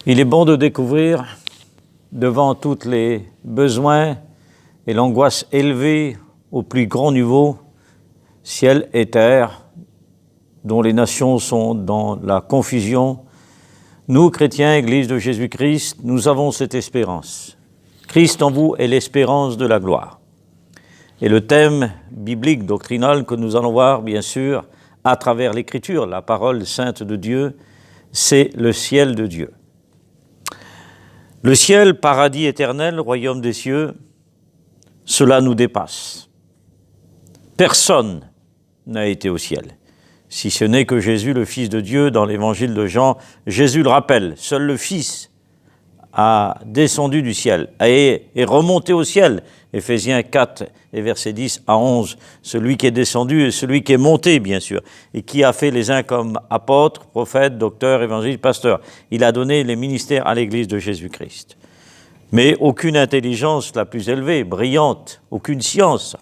Il est bon de découvrir, devant tous les besoins et l'angoisse élevée au plus grand niveau, ciel et terre, dont les nations sont dans la confusion, nous, chrétiens, Église de Jésus-Christ, nous avons cette espérance. Christ en vous est l'espérance de la gloire. Et le thème biblique, doctrinal, que nous allons voir, bien sûr, à travers l'Écriture, la parole sainte de Dieu, c'est le ciel de Dieu. Le ciel, paradis éternel, royaume des cieux, cela nous dépasse. Personne n'a été au ciel, si ce n'est que Jésus, le Fils de Dieu, dans l'évangile de Jean. Jésus le rappelle, seul le Fils a descendu du ciel, est remonté au ciel. Éphésiens 4 et versets 10 à 11, celui qui est descendu et celui qui est monté, bien sûr, et qui a fait les uns comme apôtres, prophètes, docteurs, évangélistes, pasteurs. Il a donné les ministères à l'Église de Jésus-Christ. Mais aucune intelligence la plus élevée, brillante, aucune science,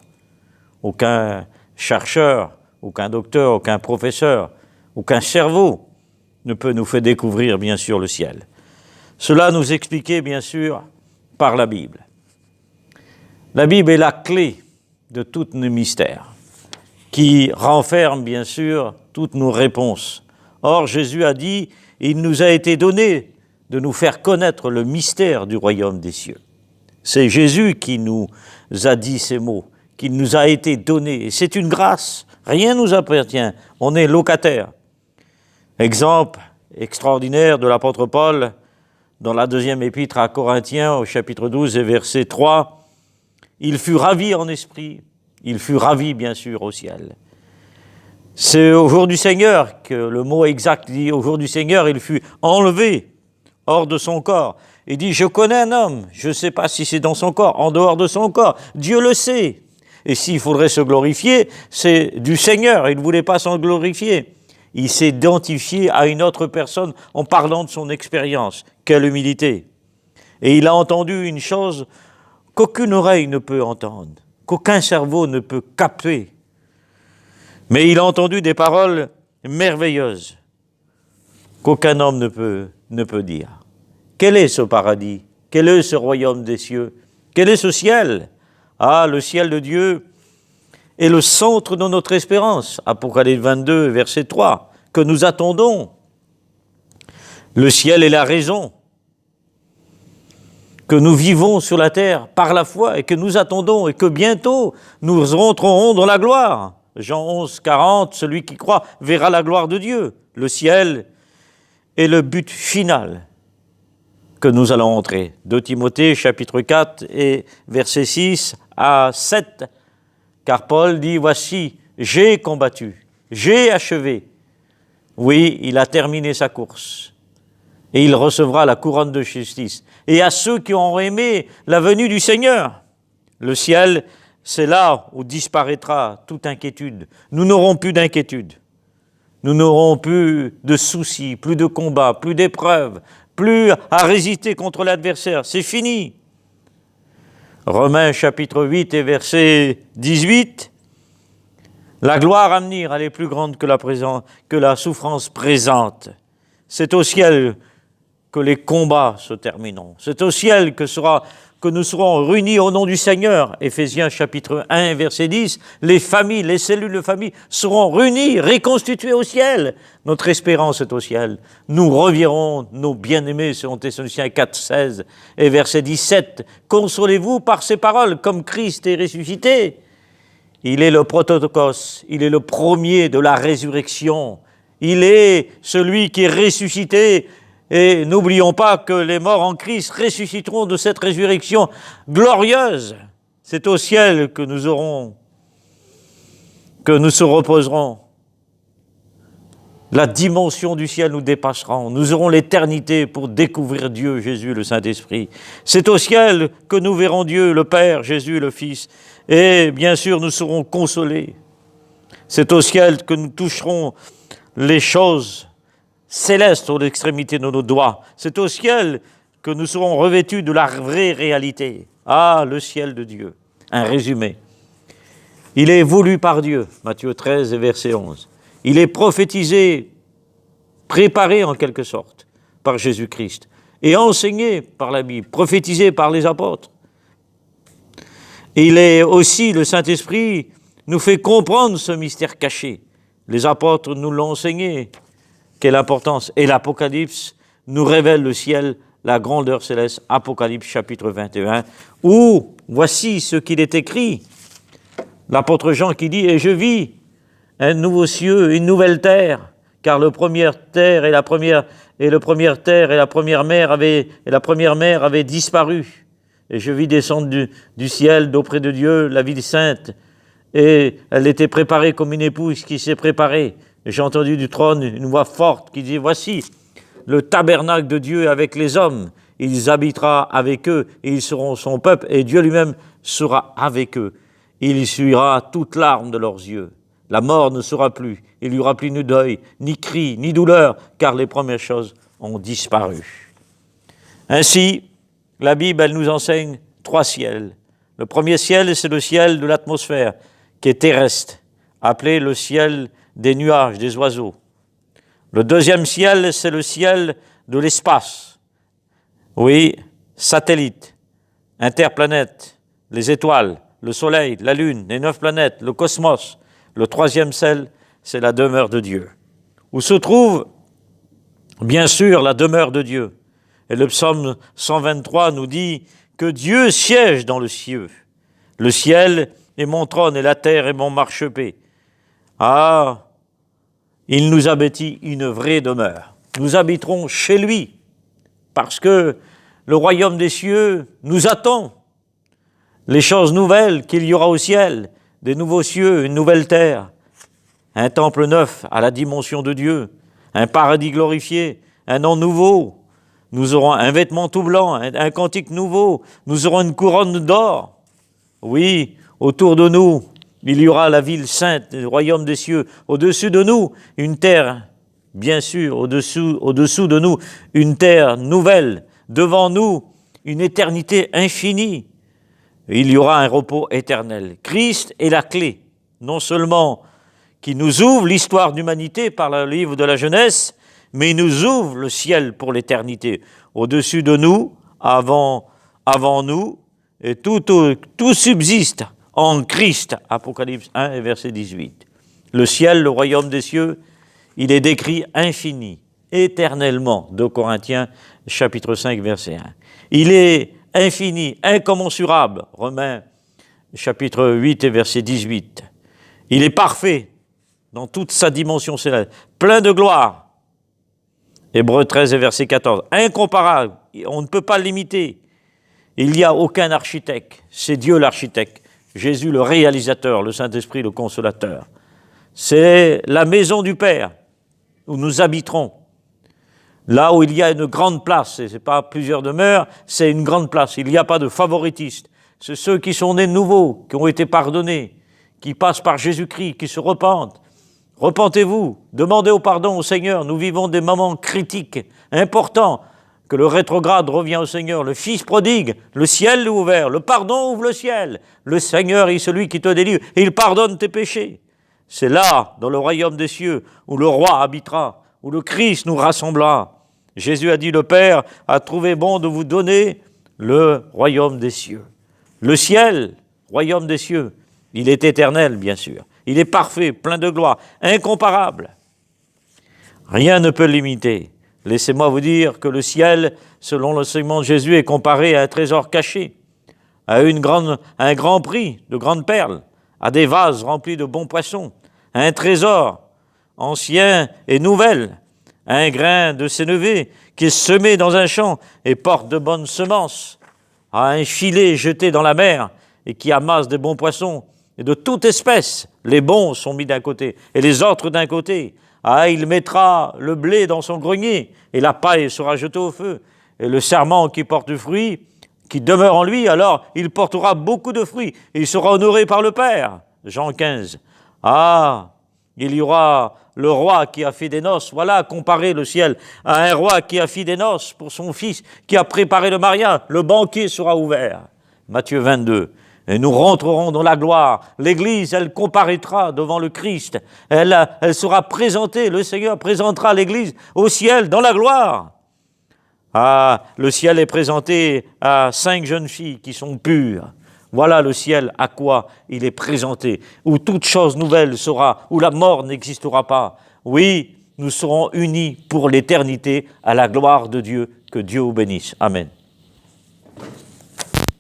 aucun chercheur, aucun docteur, aucun professeur, aucun cerveau ne peut nous faire découvrir, bien sûr, le ciel. Cela nous expliqué, bien sûr, par la Bible. La Bible est la clé de tous nos mystères, qui renferme, bien sûr, toutes nos réponses. Or, Jésus a dit, il nous a été donné de nous faire connaître le mystère du royaume des cieux. C'est Jésus qui nous a dit ces mots, qui nous a été donné. Et c'est une grâce, rien ne nous appartient, on est locataire. Exemple extraordinaire de l'apôtre Paul, dans la deuxième épître à Corinthiens, au chapitre 12 et verset 3, il fut ravi en esprit, il fut ravi bien sûr au ciel. C'est au jour du Seigneur que le mot exact dit, au jour du Seigneur, il fut enlevé hors de son corps. Il dit, je connais un homme, je ne sais pas si c'est dans son corps, en dehors de son corps, Dieu le sait. Et s'il faudrait se glorifier, c'est du Seigneur, il ne voulait pas s'en glorifier. Il s'est identifié à une autre personne en parlant de son expérience. Quelle humilité! Et il a entendu une chose qu'aucune oreille ne peut entendre, qu'aucun cerveau ne peut capter. Mais il a entendu des paroles merveilleuses qu'aucun homme ne peut dire. Quel est ce paradis? Quel est ce royaume des cieux? Quel est ce ciel? Ah, le ciel de Dieu est le centre de notre espérance. Apocalypse 22, verset 3, que nous attendons. Le ciel est la raison que nous vivons sur la terre par la foi et que nous attendons et que bientôt nous rentrerons dans la gloire. Jean 11, 40, celui qui croit verra la gloire de Dieu. Le ciel est le but final que nous allons entrer. 2 Timothée, chapitre 4 et versets 6 à 7, car Paul dit, voici, j'ai combattu, j'ai achevé. Oui, il a terminé sa course. Et il recevra la couronne de justice. Et à ceux qui ont aimé la venue du Seigneur, le ciel, c'est là où disparaîtra toute inquiétude. Nous n'aurons plus d'inquiétude. Nous n'aurons plus de soucis, plus de combats, plus d'épreuves, plus à résister contre l'adversaire. C'est fini. Romains chapitre 8 et verset 18. La gloire à venir, elle est plus grande que la souffrance présente. C'est au ciel que les combats se termineront. C'est au ciel que nous serons réunis au nom du Seigneur. Éphésiens chapitre 1, verset 10, les familles, les cellules de famille seront réunies, reconstituées au ciel. Notre espérance est au ciel. Nous reverrons nos bien-aimés, selon Thessaloniciens 4, 16 et verset 17. Consolez-vous par ces paroles, comme Christ est ressuscité. Il est le prototokos, il est le premier de la résurrection. Il est celui qui est ressuscité. Et n'oublions pas que les morts en Christ ressusciteront de cette résurrection glorieuse. C'est au ciel que nous se reposerons. La dimension du ciel nous dépassera. Nous aurons l'éternité pour découvrir Dieu, Jésus, le Saint-Esprit. C'est au ciel que nous verrons Dieu, le Père, Jésus, le Fils. Et bien sûr, nous serons consolés. C'est au ciel que nous toucherons les choses céleste aux extrémités de nos doigts. C'est au ciel que nous serons revêtus de la vraie réalité. Ah, le ciel de Dieu. Un résumé. Il est voulu par Dieu, Matthieu 13 et verset 11. Il est prophétisé, préparé en quelque sorte, par Jésus-Christ. et enseigné par la Bible, prophétisé par les apôtres. Il est aussi, le Saint-Esprit nous fait comprendre ce mystère caché. Les apôtres nous l'ont enseigné. Quelle importance! Et l'Apocalypse nous révèle le ciel, la grandeur céleste, Apocalypse chapitre 21, où voici ce qu'il est écrit. L'apôtre Jean qui dit « Et je vis un nouveau ciel, une nouvelle terre, car le première terre et la première mer avaient disparu. Et je vis descendre du ciel d'auprès de Dieu la ville sainte, et elle était préparée comme une épouse qui s'est préparée. Et j'ai entendu du trône une voix forte qui dit « Voici le tabernacle de Dieu avec les hommes. Il habitera avec eux et ils seront son peuple et Dieu lui-même sera avec eux. Il essuiera toute larme de leurs yeux. La mort ne sera plus. Il n'y aura plus ni deuil, ni cri, ni douleur, car les premières choses ont disparu. » Ainsi, la Bible, elle nous enseigne 3 ciels. Le premier ciel, c'est le ciel de l'atmosphère, qui est terrestre, appelé le ciel des nuages, des oiseaux. Le deuxième ciel, c'est le ciel de l'espace. Oui, satellites, interplanètes, les étoiles, le soleil, la lune, les 9 planètes, le cosmos. Le troisième ciel, c'est la demeure de Dieu, où se trouve, bien sûr, la demeure de Dieu. Et le psaume 123 nous dit que Dieu siège dans le ciel. Le ciel est mon trône et la terre est mon marchepied. Ah, il nous a bâti une vraie demeure. Nous habiterons chez lui, parce que le royaume des cieux nous attend. Les choses nouvelles qu'il y aura au ciel, des nouveaux cieux, une nouvelle terre, un temple neuf à la dimension de Dieu, un paradis glorifié, un nom nouveau. Nous aurons un vêtement tout blanc, un cantique nouveau, nous aurons une couronne d'or. Oui, autour de nous, il y aura la ville sainte, le royaume des cieux. Au-dessus de nous, une terre, bien sûr, au-dessous de nous, une terre nouvelle. Devant nous, une éternité infinie. Il y aura un repos éternel. Christ est la clé, non seulement qui nous ouvre l'histoire d'humanité par le livre de la Genèse, mais il nous ouvre le ciel pour l'éternité. Au-dessus de nous, avant nous, et tout subsiste en Christ. Apocalypse 1 et verset 18. Le ciel, le royaume des cieux, il est décrit infini, éternellement, 2 Corinthiens chapitre 5 verset 1. Il est infini, incommensurable, Romains chapitre 8 et verset 18. Il est parfait dans toute sa dimension céleste, plein de gloire. Hébreux 13 et verset 14. Incomparable, on ne peut pas l'imiter. Il n'y a aucun architecte, c'est Dieu l'architecte, Jésus le réalisateur, le Saint-Esprit le consolateur. C'est la maison du Père où nous habiterons. Là où il y a une grande place, ce n'est pas plusieurs demeures, c'est une grande place. Il n'y a pas de favoritistes. C'est ceux qui sont nés de nouveau, qui ont été pardonnés, qui passent par Jésus-Christ, qui se repentent. Repentez-vous, demandez au pardon au Seigneur. Nous vivons des moments critiques, importants, que le rétrograde revient au Seigneur. Le Fils prodigue, le ciel est ouvert, le pardon ouvre le ciel. Le Seigneur est celui qui te délivre et il pardonne tes péchés. C'est là, dans le royaume des cieux, où le roi habitera, où le Christ nous rassemblera. Jésus a dit, le Père a trouvé bon de vous donner le royaume des cieux. Le ciel, royaume des cieux, il est éternel, bien sûr. Il est parfait, plein de gloire, incomparable. Rien ne peut l'imiter. Laissez-moi vous dire que le ciel, selon l'enseignement de Jésus, est comparé à un trésor caché, à un grand prix de grandes perles, à des vases remplis de bons poissons, à un trésor ancien et nouvel, à un grain de sénévé qui est semé dans un champ et porte de bonnes semences, à un filet jeté dans la mer et qui amasse de bons poissons et de toute espèce. Les bons sont mis d'un côté et les autres d'un côté. Ah, il mettra le blé dans son grenier et la paille sera jetée au feu. Et le serment qui porte du fruit, qui demeure en lui, alors il portera beaucoup de fruits et il sera honoré par le Père. Jean 15. Ah, il y aura le roi qui a fait des noces. Voilà, comparer le ciel à un roi qui a fait des noces pour son fils, qui a préparé le mariage. Le banquet sera ouvert. Matthieu 22. Et nous rentrerons dans la gloire. L'Église, elle comparaîtra devant le Christ. Elle sera présentée, le Seigneur présentera l'Église au ciel, dans la gloire. Ah, le ciel est présenté à 5 jeunes filles qui sont pures. Voilà le ciel à quoi il est présenté, où toute chose nouvelle sera, où la mort n'existera pas. Oui, nous serons unis pour l'éternité à la gloire de Dieu. Que Dieu vous bénisse. Amen.